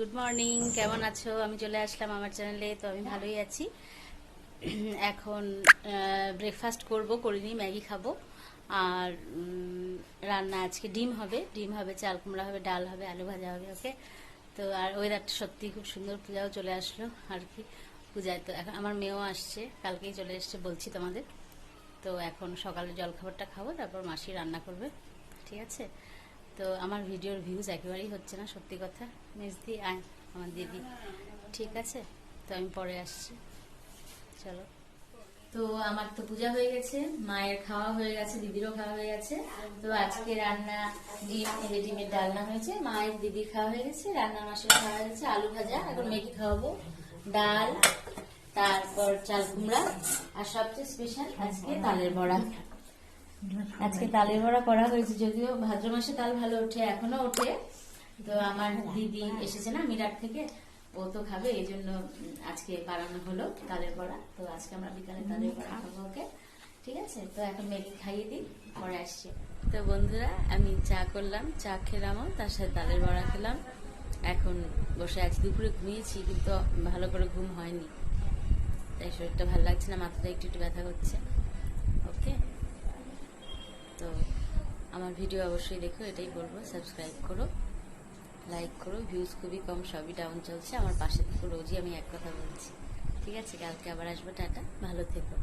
Good morning, কেমন আছো? আমি চলে আসলাম আমার চ্যানেলে। তো আমি ভালোই আছি। এখন ব্রেকফাস্ট করিনি, ম্যাগি খাবো। আর রান্না আজকে ডিম হবে, চাল কুমড়া হবে, ডাল হবে, আলু ভাজা হবে। ওকে। তো আর ওয়েদারটা সত্যি খুব সুন্দর, পূজাও চলে আসলো আর কি। পূজায় তো এখন আমার মেয়েও আসছে, কালকেই চলে এসছে বলছি তোমাদের। তো এখন সকালে জলখাবারটা খাবো, তারপর মাসি রান্না করবে। ঠিক আছে। তো আমার ভিডিওর ভিউজ একেবারেই হচ্ছে না, সত্যি কথা। মেজদি আয়, আমার দিদি। ঠিক আছে, তো আমি পরে আসছি। চলো। তো আমার তো পূজা হয়ে গেছে, মায়ের খাওয়া হয়ে গেছে, দিদিরও খাওয়া হয়ে গেছে। তো আজকে রান্না ডিমের ডালনা হয়েছে, মায়ের দিদির খাওয়া হয়ে গেছে, রান্না মাসের খাওয়া হয়ে গেছে, আলু ভাজা, এখন মেয়েকে খাওয়াবো, ডাল, তারপর চাল কুমড়া, আর সবচেয়ে স্পেশাল আজকে তালের বড়া। আজকে তালের বড়া করা হয়েছে, যদিও ভাদ্র মাসে তাল ভালো ওঠে, এখনো ওঠে। তো আমার দিদি এসেছে না মিরাট থেকে, ও তো খাবে, এই জন্য আজকে বানানো হলো তালের বড়া। তো আজকে আমরা বিকালে তালের বড়া খাবো। ওকে, ঠিক আছে। তো এখন মেয়েকে খাইয়ে দিই, পরে আসছি। তো বন্ধুরা, আমি চা করলাম, চা খেলামও, তার সাথে তালের বড়া খেলাম। এখন বসে আছি, দুপুরে ঘুমিয়েছি কিন্তু ভালো করে ঘুম হয়নি, তাই শরীরটা ভালো লাগছে না, মাথাটা একটু একটু ব্যথা করছে। ওকে। তো আমার ভিডিও অবশ্যই দেখো, এটাই বলবো। সাবস্ক্রাইব করো, লাইক করো। ভিউজ খুবই কম, সবই ডাউন চলছে। আমার পাশে থেকে রোজই আমি এক কথা বলছি। ঠিক আছে, কালকে আবার আসবো। টাটা, ভালো থেকো।